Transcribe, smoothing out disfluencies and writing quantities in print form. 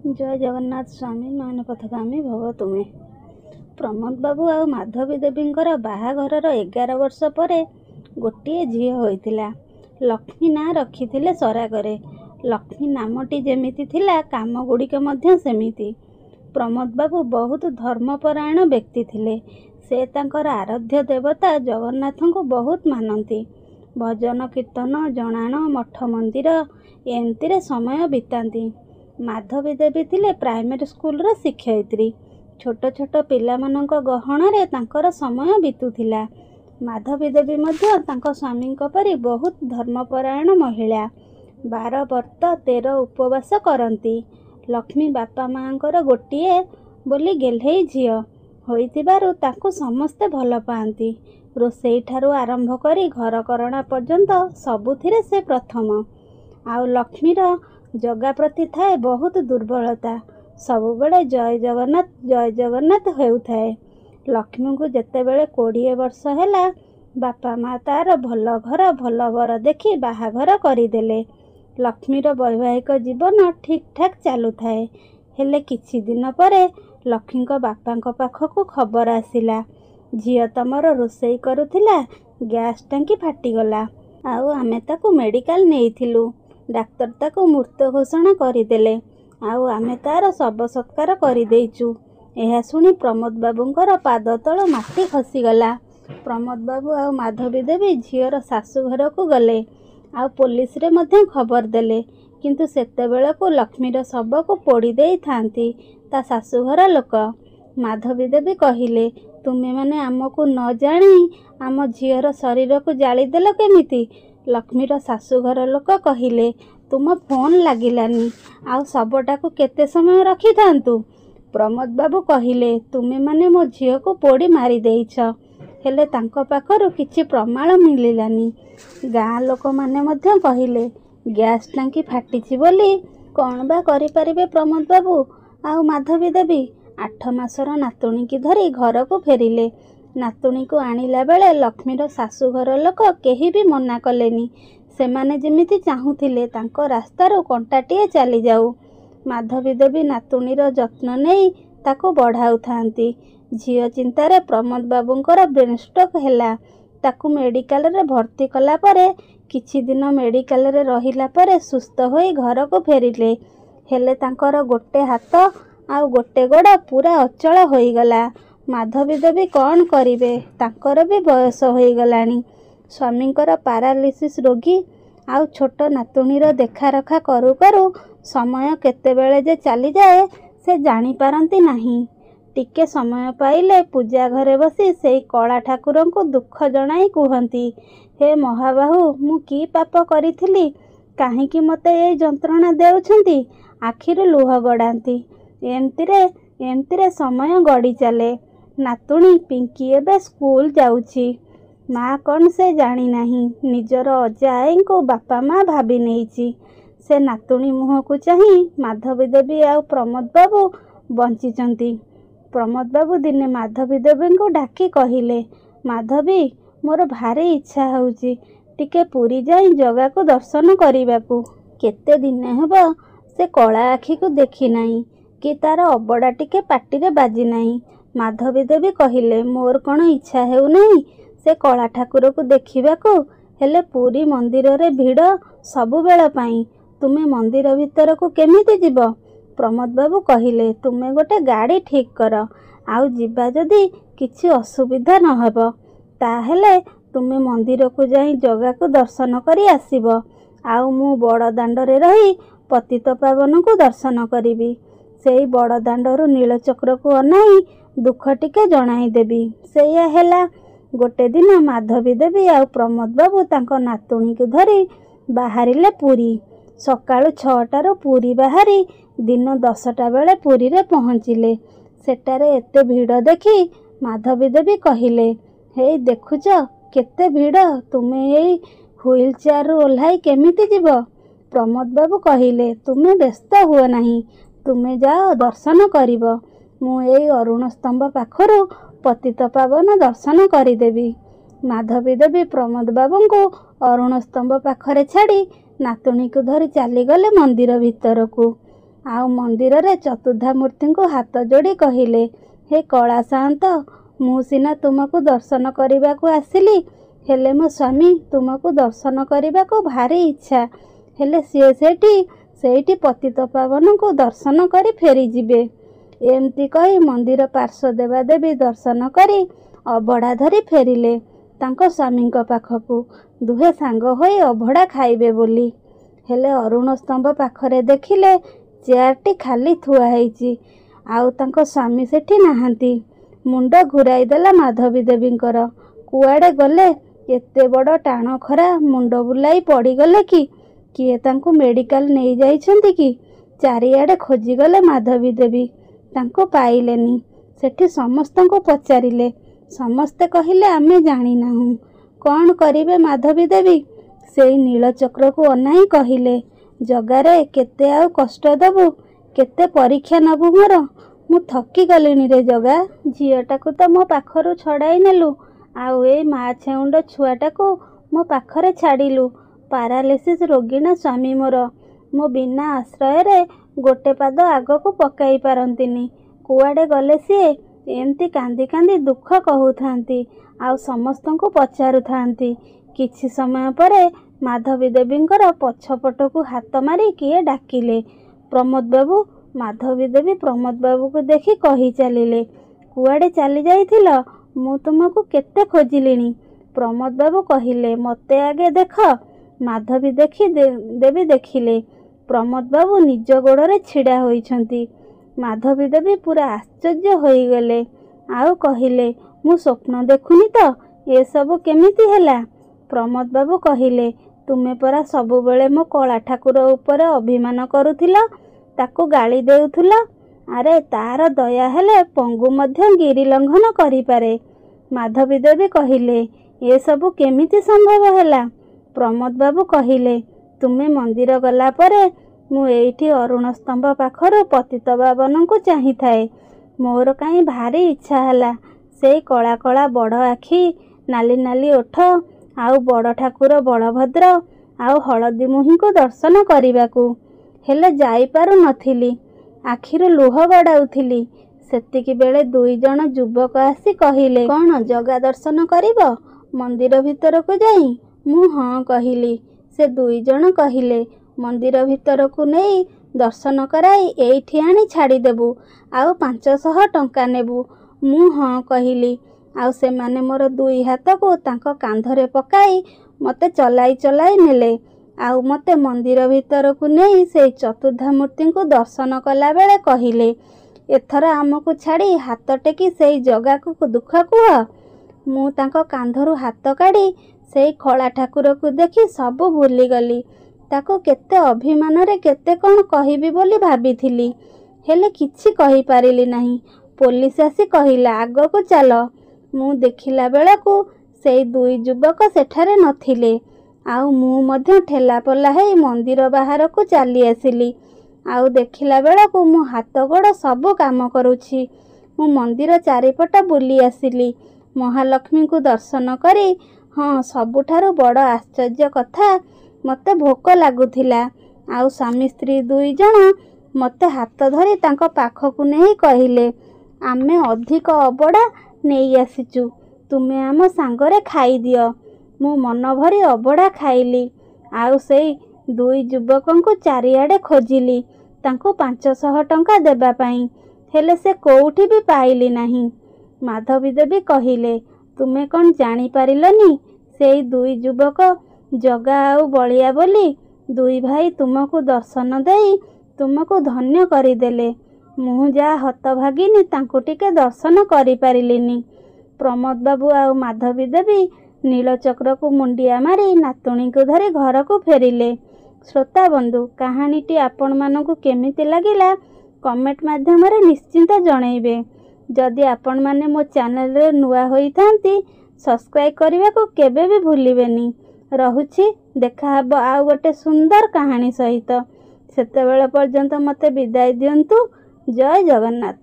जय जगन्नाथ स्वामी नयन पथगामी भव तुमे। प्रमोद बाबू आ माधवी देवींकर बाहाघरर 11 वर्ष पर गोटे झी होइतिला। लक्ष्मी ना रखिथिले सरागरे। लक्ष्मी नामटी जेमिति थिला काम गुड़िक मध्य सेमिति। प्रमोद बाबू बहुत धर्मपरायण व्यक्ति थिले। से तांकर आराध्य देवता जगन्नाथ को बहुत मानती। भजन कीर्तन जणाण मठ मंदिर एमती समय बिताती। माधवी देवी थिले प्राइमरी स्कूल शिक्षयित्री। छोट छोट पिलामानंक गहणरे तांकर समय बितुथिला। माधवी देवी मध्य तांको स्वामी परि बहुत धर्मपरायण महिला। 12 व्रत 13 उपवास करती। लक्ष्मी बापा माँकर गोटिए बोली गेल्हेई झियो होइतिबारु ताकू समस्ते भल पाती। रोषेई ठारू आरंभ करी घर करणा पर्यंत सबुथिरे से प्रथम। आउ लक्ष्मीर जगा प्रति थाए बहुत दुर्बलता। सबुबले जय जगन्नाथ हेउथाए। लक्ष्मी को जेतेबेले 20 वर्ष हैला बापा माँ तार भल घर भल वर देखि बाहाघर करिदेले। लक्ष्मीर वैवाहिक जीवन ठीक ठाक चलु थाए। हेले किछि दिन परे लक्ष्मी बापा पाखकु खबर आसिला, झियो तमर रोषेई करुथिला, गैस टांकी फाटिगला। आउ आमे ताकू मेडिकल नेइथिलु। डाक्तर ताकू मृत घोषणा करदेले। आउ आमे तार शव सत्कार करदेइचु। एहा सुनी प्रमोद बाबूंकर पाद तळ माटी खसीगला। प्रमोद बाबू आ माधवी देवी झियोर शाशु घर को गले। आ पुलिस रे मध्य खबर देले। किंतु सेतेबेले को लक्ष्मीर शव को पोड़ी देई थांती ता शाशुघर लोक। माधवी देवी कहिले, तुमे माने आमको न जानी आम झियोर शरीर को जाली देल केमिति? लक्ष्मीर शाशुघर लोक कहिले, तुम फोन लागिलानी आ शवटा को केते समय रखी थांतु? प्रमोद बाबू कहिले, तुमे माने मो झियो को पोड़ी मारी देइछ। हेले तांको पाखरु किछि प्रमाण मिलिलानी। गाँ लोक माने मध्य कहिले, गैस टांकी फाटिछि बोली कौन बा करि परिबे प्रमोद बाबू आ माधवी देवी। 8 मासर नातुणी की धरी घर को फेरिले। नातुणी को आनिला बेले लक्ष्मीर शाशुघर लोक केही भी मना कलेनी। सेमाने जेमिति चाहुथिले तांको रास्तारो कंटाटिए चली जाऊ। माधवी देवी नातुणीर जत्न नेई ताको बढ़ाउ थांती। झियो चिंतारे प्रमोद बाबूंकर ब्रेन स्ट्रोक हैला। ताकू मेडिकल रे भर्ती कला परे किछि दिन मेडिकल रे रहिला परे सुस्थ होई घर को फेरिले। हेले तांकर गोटे हाथ आउ गोटे गोड़ पूरा अचल होईगला। माधवी देवी कौन करिवे? तांकर भी बयस होईगलानी। स्वामींकर पारालिसिस रोगी आउ छोट नातुणीर देखा रखा करू करू समय केतेबेले जे चली जाए से जानी पारंती नाही। टिके समय पाइले पूजा घरे बसी सेई कला ठाकुरन को दुख जणाई कुहंती, हे महाबाहु मु की पाप करिथिली, काहींकि मते ए जंत्रणा देउछंती? आखिरु लुह गड़ांती। एमतीरे समय गड़ी चले। नातुणी पिंकी एबे स्कूल जाउछि। माँ कौन से जानी नहीं। निजर अजा आई को बापा माँ भाभी नेइछि। से नातुणी मुह को चाही माधवी देवी आ प्रमोद बाबू बंचिचंती। प्रमोद बाबू दिने माधवी देवी को डाकी कहिले, माधवी मोर भारी इच्छा होउछि टिके पुरी जाई जगा को दर्शन करिबाकू। केते दिने हेबो से कला आखी को देखी नाही कि तार अबड़ा टिके पाटिरे बाजी नाही। माधवी देवी कहिले, मोर कौन इच्छा हेउ नहीं से कला ठाकुर को देखिबाकू। हेले पुरी मंदिर रे भिड़ सबु बेला पाई तुमे मंदिर भीतर को केमिति जीव? प्रमोद बाबू कहिले, तुमे गोटे गाड़ी ठीक कर आउ जीवा जदि किछि असुविधा न हेबो ताहेले तुमे मंदिर को जाई जगा को दर्शन करी आसीबो। आउ मु बड़ दांडरे रही पतित पावन को दर्शन करिबी। सेई बड़ दांडरू नीलचक्र को अनाई दुख टिके जणाई देबी। सेया हेला। गोटे दिन माधवी देवी आ प्रमोद बाबू तांको नातुणी को धरी बाहरिले पुरी। सकाळु 6टारू पुरी बाहरी दिन 10टा बेले पुरी रे पहुँचिले। सेटारे एते भिड़ देखी माधवी देवी कहिले, हे देखुच केते भिड़, तुमे एई व्हील चेयर रु ओह्लाई केमिति जीव? प्रमोद बाबू कहिले, तुमे व्यस्त हुओ नहीं, तुमे जाओ दर्शन करिब। मु एई अरुण स्तंभ पाखरु पतित पावन दर्शन करिदेवी। माधवी देवी प्रमोद बाबू को अरुण स्तंभ पाखरे छाड़ी नातुणी को धरी चलीगले मंदिर भीतर को। ଆଉ ମନ୍ଦିରରେ ଚତୁର୍ଦ୍ଧାମୂର୍ତ୍ତିଙ୍କୁ ହାତ ଯୋଡ଼ି କହିଲେ, ହେ କଳା ସାଆନ୍ତ, ମୁଁ ସିନା ତୁମକୁ ଦର୍ଶନ କରିବାକୁ ଆସିଲି, ହେଲେ ମୋ ସ୍ୱାମୀ ତୁମକୁ ଦର୍ଶନ କରିବାକୁ ଭାରି ଇଚ୍ଛା। ହେଲେ ସିଏ ସେଇଠି ପତିତପାବନଙ୍କୁ ଦର୍ଶନ କରି ଫେରିଯିବେ। ଏମିତି କହି ମନ୍ଦିର ପାର୍ଶ୍ୱ ଦେବାଦେବୀ ଦର୍ଶନ କରି ଅବଢ଼ା ଧରି ଫେରିଲେ ତାଙ୍କ ସ୍ୱାମୀଙ୍କ ପାଖକୁ, ଦୁହେଁ ସାଙ୍ଗ ହୋଇ ଅବଢ଼ା ଖାଇବେ ବୋଲି। ହେଲେ ଅରୁଣ ସ୍ତମ୍ଭ ପାଖରେ ଦେଖିଲେ ଚେୟାରଟି ଖାଲି ଥୁଆ ହେଇଛି, ଆଉ ତାଙ୍କ ସ୍ୱାମୀ ସେଠି ନାହାନ୍ତି। ମୁଣ୍ଡ ଘୁରାଇ ଦେଲା ମାଧବୀ ଦେବୀଙ୍କର। କୁଆଡ଼େ ଗଲେ? ଏତେ ବଡ଼ ଟାଣ ଖରା, ମୁଣ୍ଡ ବୁଲାଇ ପଡ଼ିଗଲେ କି? କିଏ ତାଙ୍କୁ ମେଡ଼ିକାଲ ନେଇଯାଇଛନ୍ତି କି? ଚାରିଆଡ଼େ ଖୋଜିଗଲେ ମାଧବୀ ଦେବୀ, ତାଙ୍କୁ ପାଇଲେନି। ସେଠି ସମସ୍ତଙ୍କୁ ପଚାରିଲେ, ସମସ୍ତେ କହିଲେ ଆମେ ଜାଣିନାହୁଁ। କ'ଣ କରିବେ ମାଧବୀ ଦେବୀ? ସେଇ ନୀଳଚକ୍ରକୁ ଅନାଇ କହିଲେ, ଜଗାରେ କେତେ ଆଉ କଷ୍ଟ ଦେବୁ, କେତେ ପରୀକ୍ଷା ନେବୁ ମୋର? ମୁଁ ଥକି ଗଲିଣି ରେ ଜଗା। ଝିଅଟାକୁ ତ ମୋ ପାଖରୁ ଛଡ଼ାଇ ନେଲୁ, ଆଉ ଏଇ ମା ଛେଉଣ୍ଡ ଛୁଆଟାକୁ ମୋ ପାଖରେ ଛାଡ଼ିଲୁ। ପାରାଲିସିସ୍ ରୋଗୀଣା ସ୍ୱାମୀ ମୋର, ମୋ ବିନା ଆଶ୍ରୟରେ ଗୋଟେ ପାଦ ଆଗକୁ ପକାଇ ପାରନ୍ତିନି। କୁଆଡ଼େ ଗଲେ ସିଏ? ଏମିତି କାନ୍ଦି କାନ୍ଦି ଦୁଃଖ କହୁଥାନ୍ତି, ଆଉ ସମସ୍ତଙ୍କୁ ପଚାରୁଥାନ୍ତି। କିଛି ସମୟ ପରେ ମାଧବୀ ଦେବୀଙ୍କର ପଛପଟକୁ ହାତ ମାରି କିଏ ଡାକିଲେ, ପ୍ରମୋଦ ବାବୁ। ମାଧବୀ ଦେବୀ ପ୍ରମୋଦ ବାବୁକୁ ଦେଖି କହି ଚାଲିଲେ, କୁଆଡ଼େ ଚାଲି ଯାଇଥିଲ? ମୁଁ ତୁମକୁ କେତେ ଖୋଜିଲିଣି। ପ୍ରମୋଦ ବାବୁ କହିଲେ, ମୋତେ ଆଗେ ଦେଖ। ମାଧବୀ ଦେବୀ ଦେଖିଲେ ପ୍ରମୋଦ ବାବୁ ନିଜ ଗୋଡ଼ରେ ଛିଡ଼ା ହୋଇଛନ୍ତି। ମାଧବୀ ଦେବୀ ପୁରା ଆଶ୍ଚର୍ଯ୍ୟ ହୋଇଗଲେ, ଆଉ କହିଲେ, ମୁଁ ସ୍ୱପ୍ନ ଦେଖୁନି ତ? ଏସବୁ କେମିତି ହେଲା? ପ୍ରମୋଦ ବାବୁ କହିଲେ, ତୁମେ ପରା ସବୁବେଳେ ମୋ କଳା ଠାକୁର ଉପରେ ଅଭିମାନ କରୁଥିଲ, ତାକୁ ଗାଳି ଦେଉଥିଲ। ଆରେ ତାର ଦୟା ହେଲେ ପଙ୍ଗୁ ମଧ୍ୟ ଗିରି ଲଙ୍ଘନ କରିପାରେ। ମାଧବୀ ଦେବୀ କହିଲେ, ଏସବୁ କେମିତି ସମ୍ଭବ ହେଲା? ପ୍ରମୋଦ ବାବୁ କହିଲେ, ତୁମେ ମନ୍ଦିର ଗଲା ପରେ ମୁଁ ଏଇଠି ଅରୁଣ ସ୍ତମ୍ଭ ପାଖରୁ ପତିତପାବନଙ୍କୁ ଚାହିଁଥାଏ। ମୋର କାହିଁ ଭାରି ଇଚ୍ଛା ହେଲା ସେଇ କଳା କଳା ବଡ଼ ଆଖି, ନାଲି ନାଲି ଓଠ, ଆଉ ବଡ଼ ଠାକୁର ବଳଭଦ୍ର ଆଉ ହଳଦୀ ମୁହିଁଙ୍କୁ ଦର୍ଶନ କରିବାକୁ। ହେଲେ ଯାଇପାରୁ ନଥିଲି, ଆଖିରୁ ଲୁହ ଗଡ଼ାଉଥିଲି। ସେତିକି ବେଳେ 2 ଜଣ ଯୁବକ ଆସି କହିଲେ, କ'ଣ ଜଗା ଦର୍ଶନ କରିବ ମନ୍ଦିର ଭିତରକୁ ଯାଇ? ମୁଁ ହଁ କହିଲି। ସେ 2 ଜଣ କହିଲେ, ମନ୍ଦିର ଭିତରକୁ ନେଇ ଦର୍ଶନ କରାଇ ଏଇଠି ଆଣି ଛାଡ଼ିଦେବୁ, ଆଉ 500 ଟଙ୍କା ନେବୁ। ମୁଁ ହଁ କହିଲି, ଆଉ ସେମାନେ ମୋର 2 ହାତକୁ ତାଙ୍କ କାନ୍ଧରେ ପକାଇ ମୋତେ ଚଲାଇ ଚଲାଇ ନେଲେ, ଆଉ ମୋତେ ମନ୍ଦିର ଭିତରକୁ ନେଇ ସେଇ ଚତୁର୍ଦ୍ଧାମୂର୍ତ୍ତିଙ୍କୁ ଦର୍ଶନ କଲାବେଳେ କହିଲେ, ଏଥର ଆମକୁ ଛାଡ଼ି ହାତ ଟେକି ସେଇ ଜଗାକୁ ଦୁଃଖ କୁହ। ମୁଁ ତାଙ୍କ କାନ୍ଧରୁ ହାତ କାଢ଼ି ସେଇ କଳା ଠାକୁରକୁ ଦେଖି ସବୁ ଭୁଲିଗଲି। ତାକୁ କେତେ ଅଭିମାନରେ କେତେ କ'ଣ କହିବି ବୋଲି ଭାବିଥିଲି, ହେଲେ କିଛି କହିପାରିଲି ନାହିଁ। ପୋଲିସ ଆସି କହିଲା, ଆଗକୁ ଚାଲ। ମୁଁ ଦେଖିଲା ବେଳକୁ ସେଇ 2 ଯୁବକ ସେଠାରେ ନଥିଲେ, ଆଉ ମୁଁ ମଧ୍ୟ ଠେଲାପଲା ହେଇ ମନ୍ଦିର ବାହାରକୁ ଚାଲି ଆସିଲି। ଆଉ ଦେଖିଲା ବେଳକୁ ମୋ ହାତ ଗୋଡ଼ ସବୁ କାମ କରୁଛି। ମୁଁ ମନ୍ଦିର ଚାରିପଟ ବୁଲି ଆସିଲି ମହାଲକ୍ଷ୍ମୀଙ୍କୁ ଦର୍ଶନ କରି। ହଁ, ସବୁଠାରୁ ବଡ଼ ଆଶ୍ଚର୍ଯ୍ୟ କଥା, ମୋତେ ଭୋକ ଲାଗୁଥିଲା, ଆଉ ସ୍ୱାମୀ ସ୍ତ୍ରୀ 2 ଜଣ ମୋତେ ହାତ ଧରି ତାଙ୍କ ପାଖକୁ ନେଇ କହିଲେ, ଆମେ ଅଧିକ ଅବଢ଼ା ନେଇ ଆସିଛୁ, ତୁମେ ଆମ ସାଙ୍ଗରେ ଖାଇଦିଅ। ମୁଁ ମନ ଭରି ଅବଢ଼ା ଖାଇଲି, ଆଉ ସେଇ 2 ଯୁବକଙ୍କୁ ଚାରିଆଡ଼େ ଖୋଜିଲି ତାଙ୍କୁ 500 ଟଙ୍କା ଦେବା ପାଇଁ, ହେଲେ ସେ କୋଉଠି ବି ପାଇଲି ନାହିଁ। ମାଧବୀ ଦେବୀ କହିଲେ, ତୁମେ କ'ଣ ଜାଣିପାରିଲନି? ସେଇ 2 ଯୁବକ ଜଗା ଆଉ ବଳିଆ ବୋଲି 2 ଭାଇ ତୁମକୁ ଦର୍ଶନ ଦେଇ ତୁମକୁ ଧନ୍ୟ କରିଦେଲେ। ମୁଁ ଯାହା ହତଭାଗିନୀ, ତାଙ୍କୁ ଟିକେ ଦର୍ଶନ କରିପାରିଲିନି। ପ୍ରମୋଦ ବାବୁ ଆଉ ମାଧବୀ ଦେବୀ ନୀଳଚକ୍ରକୁ ମୁଣ୍ଡିଆ ମାରି ନାତୁଣୀଙ୍କୁ ଧରି ଘରକୁ ଫେରିଲେ। ଶ୍ରୋତାବନ୍ଧୁ, କାହାଣୀଟି ଆପଣମାନଙ୍କୁ କେମିତି ଲାଗିଲା କମେଣ୍ଟ ମାଧ୍ୟମରେ ନିଶ୍ଚିନ୍ତ ଜଣାଇବେ। ଯଦି ଆପଣମାନେ ମୋ ଚ୍ୟାନେଲରେ ନୂଆ ହୋଇଥାନ୍ତି, ସବସ୍କ୍ରାଇବ୍ କରିବାକୁ କେବେ ବି ଭୁଲିବେନି। ରହୁଛି, ଦେଖାହେବ ଆଉ ଗୋଟେ ସୁନ୍ଦର କାହାଣୀ ସହିତ। ସେତେବେଳେ ପର୍ଯ୍ୟନ୍ତ ମୋତେ ବିଦାୟ ଦିଅନ୍ତୁ। ଜୟ ଜଗନ୍ନାଥ।